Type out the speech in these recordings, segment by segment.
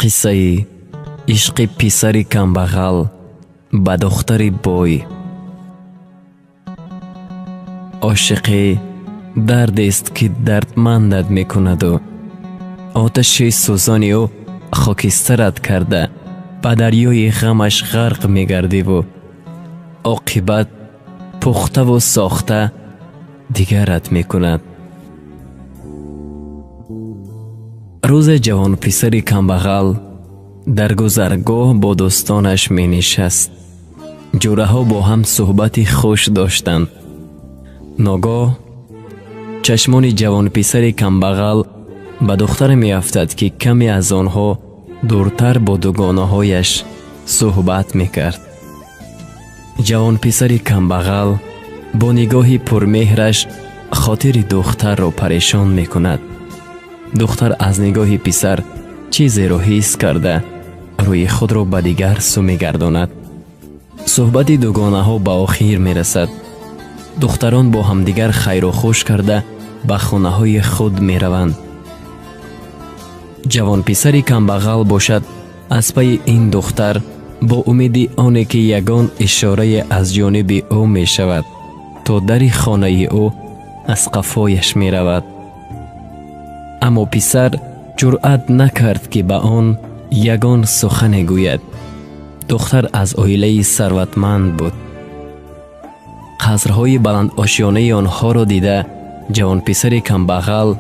قصه عشق پسری کمبغل به دختر بوی. عاشقی درد است که دردمندت می کند و آتش سوزانی او خاکسترت کرده به دریای غمش غرق می گردی و عاقبت پخته و ساخته دیگرت می کند. روز جوان پسری کمبغل در گذرگاه با دوستانش می نشست. جوره ها با هم صحبتی خوش داشتند. ناگاه چشمان جوان پسری کمبغل به دختر می افتد که کمی از آنها دورتر با دوگانه هایش صحبت می کرد. جوان پسری کمبغل با نگاهی پرمهرش خاطر دختر را پریشان می کند. دختر از نگاه پسر چیزی را حس کرده روی خود را به دیگر سو می گرداند. صحبت دوگانه ها به آخر می رسد. دختران با همدیگر خیر و خوش کرده به خانه های خود می روند. جوان پسری کمبغل باشد از پی این دختر با امید آنی که یگان اشاره از جانب او می شود تا در خانه او از قفایش می رود. اما پسر جرأت نکرد که به آن یگان سخن گوید. دختر از عائله ثروتمند بود. قصرهای بلند آشیانه آنها را دیده جوان پسر کمبغل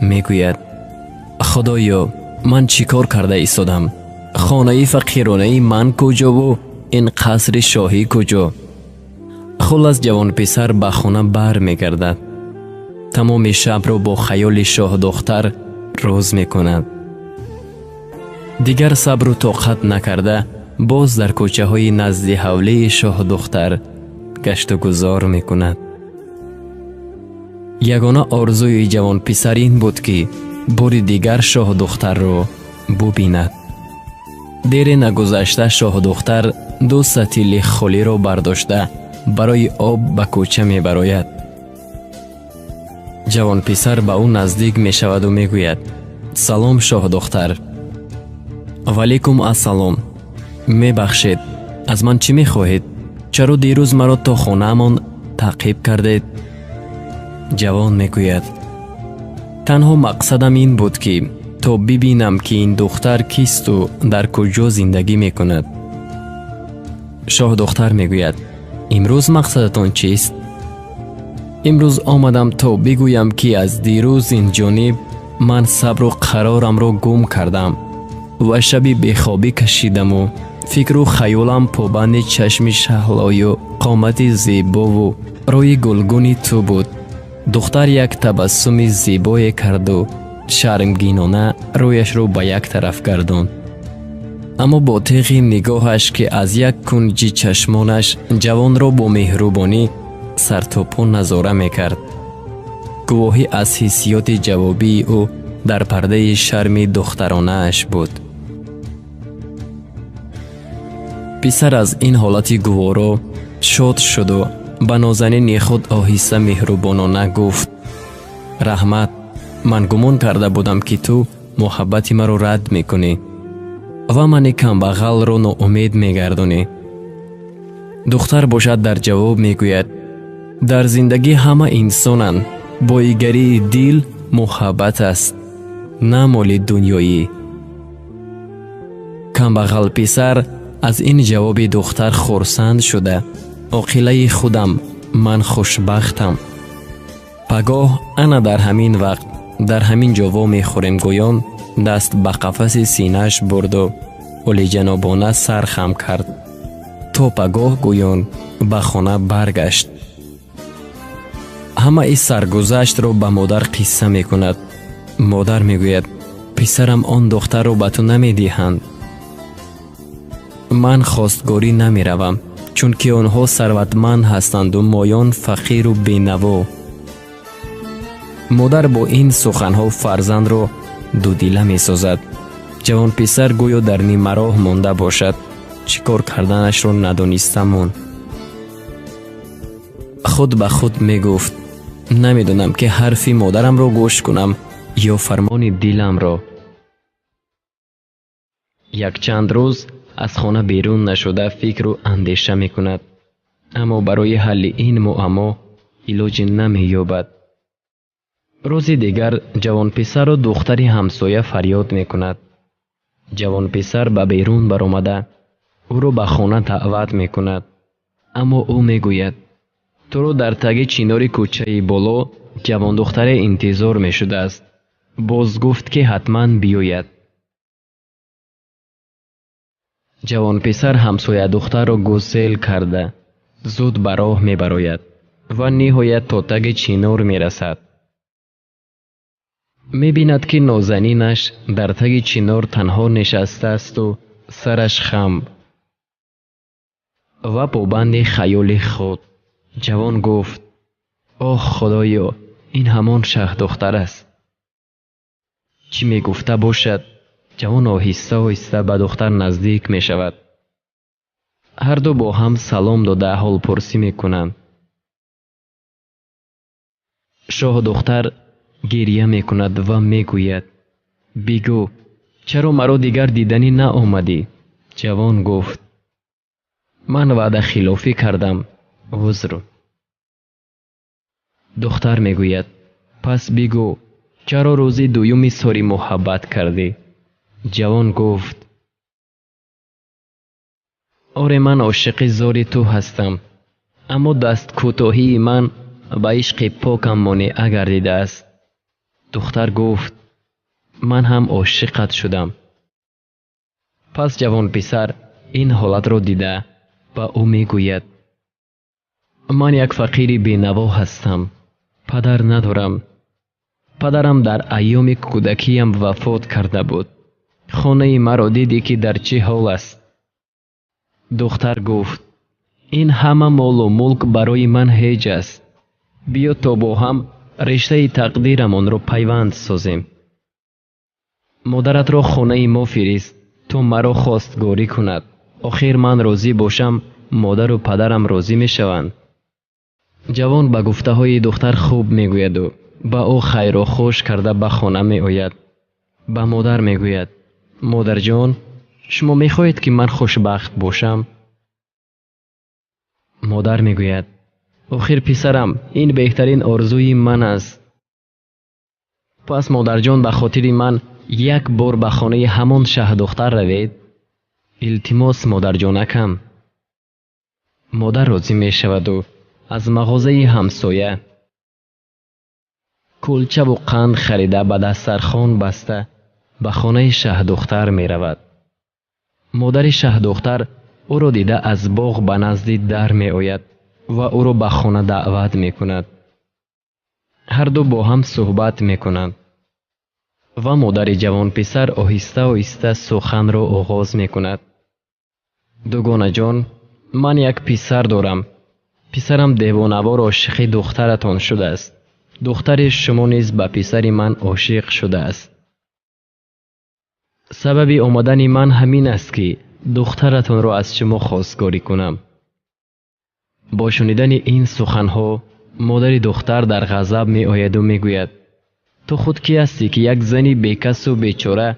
می گوید خدایا من چی کار کرده ایستادم؟ خانه فقیرانه من کجا و این قصر شاهی کجا؟ خلاص جوان پسر به خانه بر می گردد. تمام شب را با خیال شاه دختر روز می کند. دیگر صبر و طاقت نکرده باز در کوچه های نزد حوله شاه دختر گشت و گذار می کند. یگانه آرزوی جوان پسر این بود که بار دیگر شاه دختر را ببیند. دیر نگذشته شاه دختر دو ستیل خالی را برداشته برای آب به کوچه می براید. جوان پسر به او نزدیک می شود و می گوید سلام شاه دختر. وعلیکم السلام. می بخشید از من چی می خواهید؟ چرا دیروز مرا تا خانه من تعقیب کردید؟ جوان می گوید تنها مقصدم این بود که تا ببینم که این دختر کیست و در کجا زندگی می کند. شاه دختر می گوید امروز مقصدتان چیست؟ امروز آمدم تا بگویم که از دیروز این جانب من صبر و قرارم را گم کردم و شبی بخوابی کشیدم و فکر و خیالم پابند چشم شهلای و قامت زیبا و روی گلگونی تو بود. دختر یک تبسم زیبایی کرد و شرمگینانه رویش رو به یک طرف گرداند. اما با تیغ نگاهش که از یک کنج چشمانش جوان را با مهربانی سر تا پا نظاره میکرد، گواهی از حسیات جوابی او در پرده شرم دخترانه اش بود. پسر از این حالت گوارا شاد شد و به نازنین خود آهسته مهربانانه گفت رحمت، من گمان کرده بودم که تو محبت مرا رد میکنی و من کمبغل را ناامید میگردانی. دختر باشد در جواب میگوید در زندگی همه انسانند، بایگری دل محبت است نه مال دنیایی. کمبغل پسر از این جواب دختر خرسند شده عاقله خودم من خوشبختم. پگاه انا در همین وقت در همین جا وا میخوریم گویان دست به قفس سینه‌اش برد و عالی جنابانه سر خم کرد تا پگاه گویان به خانه برگشت. همه ای سرگذشت را به مادر قصه می کند. مادر می گوید پسرم آن دختر را به تو نمی دهند. من خواستگاری نمی روم چون که آنها ثروتمند هستند و مایان فقیر و بینوا. مادر با این سخنها فرزند را دودیله می سازد. جوان پسر گویا در نیمه راه مانده باشد، چیکار کردنش را ندانسته ماند. خود به خود می گفت نمیدونم که حرفی مادرم را گوش کنم یا فرمان دلم را. якчанд рӯз аз хона берун нашуда фикру андеша мекунад, аммо барои ҳалли ин муаммо илоҷе намеёбад. рӯзи дигар ҷавонписару духтари ҳамсоя фарёд мекунад. ҷавонписар ба берун баромада ӯро ба хона даъват мекунад, аммо ӯ мегӯяд: туро дар таги чинори кӯчаи боло ҷавондухтаре интизор мешудааст. боз гуфт ки ҳатман биёяд. ҷавонписар ҳамсоядухтарро гузел карда зуд ба роҳ мебарояд ва ниҳоят то таги чинор мерасад. мебинад ки нозанинаш дар таги чинор танҳо нишастаасту сараш хам. ва побанди хаёли худ ҷавон гуфт: оҳ худоё, ин ҳамон шаҳрдухтар аст. чӣ мегуфта бошад? ҷавон оҳиста оҳиста ба духтар наздик мешавад. ҳарду бо ҳам салом дода ҳолпурсӣ мекунанд. шоҳдухтар гирья мекунад ва мегӯяд: бигӯ, чаро маро дигар диданӣ наомадӣ? ҷавон гуфт: ман ваъдахилофӣ кардам, узр. духтар мегӯяд: пас бигӯ, чаро рӯзи дуюм изҳори муҳаббат кардӣ? ҷавон гуфт: оре, ман ошиқи зори ту ҳастам, аммо дасткӯтоҳии ман ба ишқи покам монеа гардидааст. духтар гуфт: ман ҳам ошиқат шудам. пас ҷавонписар ин ҳолатро дида ба ӯ мегӯяд: ман як фақири бенаво ҳастам, падар надорам. падарам дар айёми кӯдакиям вафот карда буд. хонаи маро дидӣ ки дар чӣ ҳол аст? духтар гуфт: ин ҳама молу мулк барои ман ҳеҷ аст. биё то бо ҳам риштаи тақдирамонро пайванд созем. модаратро хонаи мо фирист, то маро хостгорӣ кунад. охир ман розӣ бошам, модару падарам розӣ мешаванд. ҷавон ба гуфтаҳои духтар хуб мегӯяду ба ӯ хайру хуш карда ба хона меояд. ба модар мегӯяд: модарҷон, шумо мехоҳед ки ман хушбахт бошам? модар мегӯяд: охир писарам, ин беҳтарин орзуи ман аст. пас модарҷон, ба хотири ман як бор ба хонаи ҳамон шаҳрдухтар равед. илтимос, модарҷонакам. модар розӣ мешаваду аз мағозаи ҳамсоя кулчаву қанд харида ба дастархон баста ба хонаи шаҳрдухтар меравад. модари шаҳрдухтар ӯро дида аз боғ ба назди дар меояд ва ӯро ба хона даъват мекунад. ҳарду бо ҳам суҳбат мекунанд ва модари ҷавонписар оҳиста оҳиста суханро оғоз мекунад: дугонаҷон, ман як писар дорам. писарам девонавор ошиқи духтаратон шудааст. духтари шумо низ ба писари ман ошиқ шудааст. сабаби омадани ман ҳамин аст ки духтаратонро аз шумо хостгорӣ кунам. бо шунидани ин суханҳо модари духтар дар ғазаб меояду мегӯяд: ту худ кӣ ҳастӣ ки як зани бекасу бечора,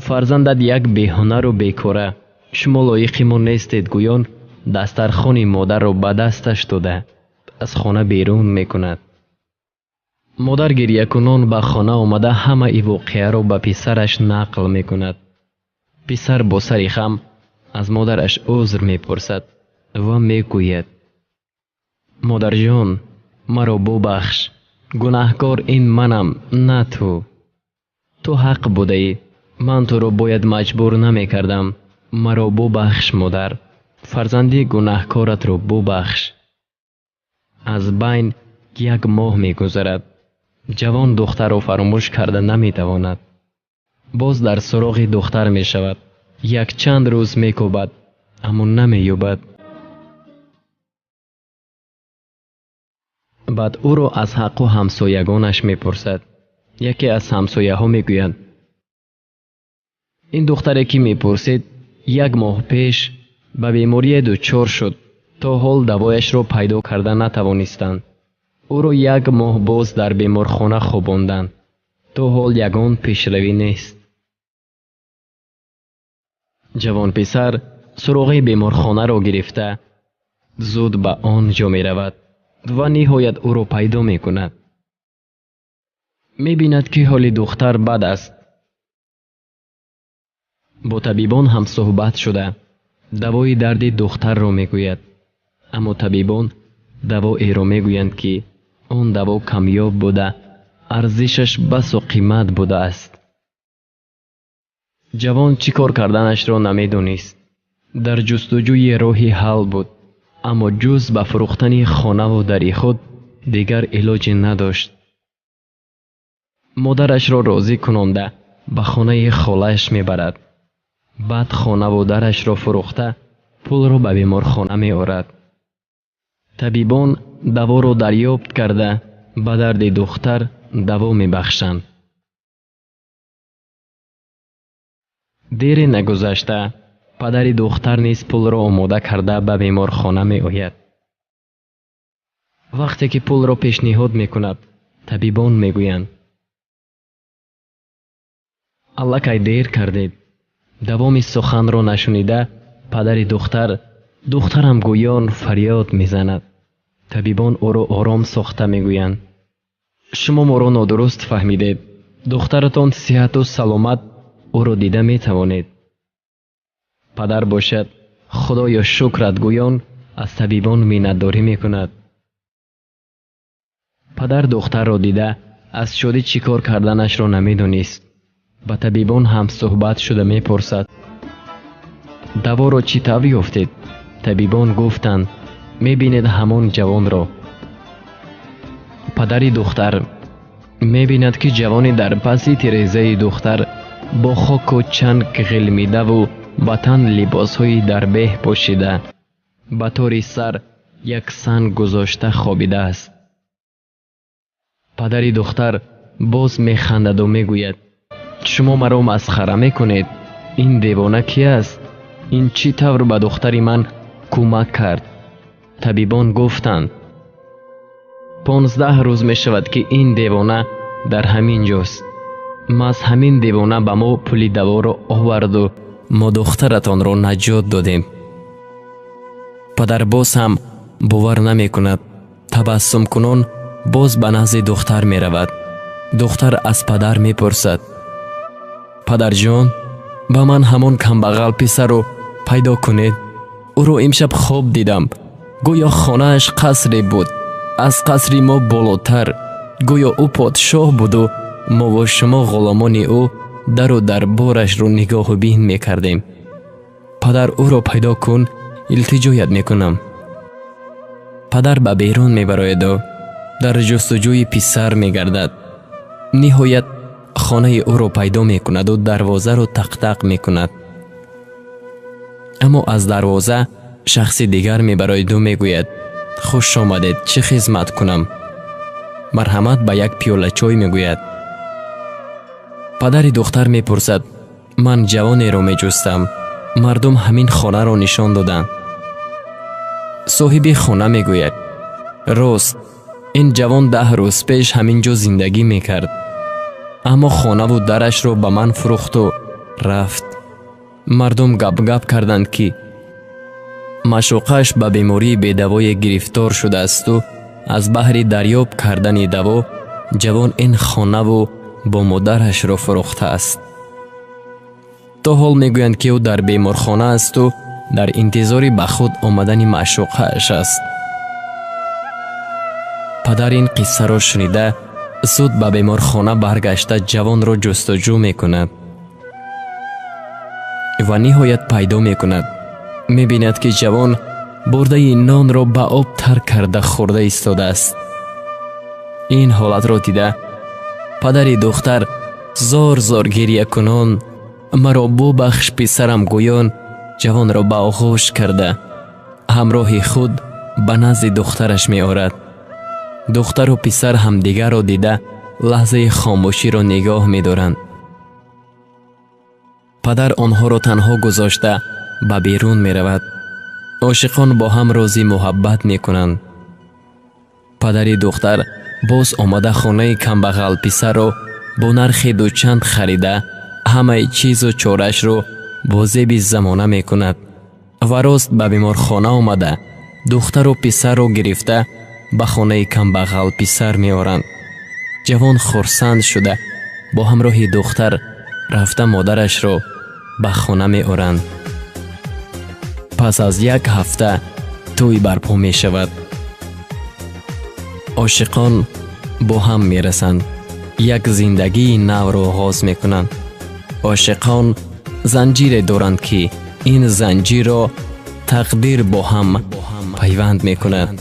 фарзандат як беҳунару бекора, шумо лоиқи мо нестед гӯён дастархони модарро ба дасташ дода аз хона берун мекунад. модар гирьякунон ба хона омада ҳамаи воқеаро ба писараш нақл мекунад. писар бо сари хам аз модараш узр мепурсад ва мегӯяд: модарҷон, маро бубахш, гунаҳкор ин манам, на ту. ту ҳақ будаӣ, ман туро бояд маҷбур намекардам. маро бубахш модар, фарзанди гунаҳкоратро бубахш. аз байн як моҳ мегузарад. ҷавон духтарро фаромӯш карда наметавонад. боз дар суроғи духтар мешавад. якчанд рӯз мекӯбад, аммо намеёбад. баъд ӯро аз ҳаққу ҳамсоягонаш мепурсад. яке аз ҳамсояҳо мегӯяд: ин духтаре ки мепурсед, як моҳ пеш ба беморие дучор шуд, то ҳол давояшро пайдо карда натавонистанд. ӯро як моҳ боз дар беморхона хобонданд, то ҳол ягон пешравӣ нест. جوان پسر سراغ بیمارخانه را گرفته زود به آن جا می رود و نهایت او را پیدا می کند. می بیند که حال دختر بد است. با طبیبان هم صحبت شده دوای درد دختر را می گوید، اما طبیبان دوایی را می گویند که آن دوا کمیاب بوده، ارزشش بس و قیمت بوده است. جوان چی کار کردنش را نمی دانست. در جستجوی راهی حل بود، اما جز به فروختن خانه و دری خود دیگر علاجی نداشت. مادرش را راضی کننده به خانه خاله‌اش می برد. بعد خانه و درش را فروخته پول را به بیمارخانه می آورد. طبیبان دوا را دریافت کرده به درد دختر دوا می بخشند. دیر نگذشته پدر دختر نیز پول را آماده کرده به بیمارخانه می آید. وقتی که پول را پیشنهاد می کند طبیبان می گویند الکی دیر کردید. دوام سخن را نشنیده پدر دخترم گویان فریاد می زند. طبیبان او را آرام ساخته می گویند شما ما را نادرست فهمیدید. دخترتان صحت و سلامت او را دیده می توانید. پدر باشد خدایا شکرت گویان از طبیبان منتداری می کند. پدر دختر را دیده از شادی چیکار کردنش را نمی دانست. با طبیبان هم صحبت شده می پرسد دوا را چی طور یافتید؟ طبیبان گفتند می بینید همان جوان را. پدر دختر می بیند که جوانی در پسی تیرزه دختر با خاک و چنگ غلمیده و با تن لباس های دربه پوشیده به طور سر یک سنگ گذاشته خوابیده است. پدر دختر باز می خندد و می گوید شما مرا مسخره می کنید. این دیوانه کی است؟ این چی طور به دختری من کمک کرد؟ طبیبان گفتند 15 روز می شود که این دیوانه در همین جاست. ما از همین دیوانه به ما پولی دوا را آورد و ما دخترتان را نجات دادیم. پدر باز هم باور نمی کند. تبسم کنان باز به نزد دختر می رود. دختر از پدر می پرسد پدر جان به من همان کمبغل پسر رو پیدا کنید. او رو امشب خواب دیدم. گویا خانه‌اش قصری بود، از قصری ما بالاتر. گویا او پادشاه بود و ما و شما غلامان او در و دربارش رو نگاه و بین می کردیم. پدر او را پیدا کن، التجایت می کنم. پدر به بیرون می براید و در جستجوی پسر می گردد. نهایت خانه او را پیدا می کند و دروازه را تق تق می کند. اما از دروازه شخص دیگر می براید و می گوید خوش آمدید، چه خدمت کنم؟ مرحمت به یک پیاله چای می گوید. پدر دختر می پرسد من جوانی را می جستم، مردم همین خانه را نشان دادند. صاحب خانه می گوید راست، این جوان 10 روز پیش همین جا زندگی می کرد، اما خانه و درش را به من فروخت و رفت. مردم گپ کردند که معشوقش به بیماری بی‌دوای گرفتار شده است و از بهر دریافت کردن دوا جوان این خانه و با مادرش را فروخته است. تا حال میگویند که او در بیمارخانه است و در انتظار به خود آمدن معشوقش است. پدر این قصه را شنیده زود به بیمارخانه برگشته جوان را جستجو میکند و نهایت پیدا میکند. میبیند که جوان برده نان را به آب تر کرده خورده ایستاده است. این حالت را دیده پدر دختر زار زار گریه کنان مرا ببخش پسرم گویان جوان را به آغوش کرده همراه خود به نزد دخترش می آورد. دختر و پسر هم دیگر را دیده لحظه خاموشی را نگاه می دارند. پدر آنها را تنها گذاشته به بیرون می رود. عاشقان با هم رازی محبت می کنند. پدر دختر باز آمده خانه کمبغل پسر را با نرخ دوچند خریده همه چیز و چارش رو واظب زمانه می کند و راست به بیمارخانه آمده دختر و پسر را گرفته به خانه کمبغل پسر می آورند. جوان خرسند شده با همراه دختر رفته مادرش را به خانه می آورند. پس از یک هفته توی برپا می شود. عاشقان با هم می رسند. یک زندگی نو را آغاز می کنند. عاشقان زنجیر دارند که این زنجیر را تقدیر با هم پیوند می کند.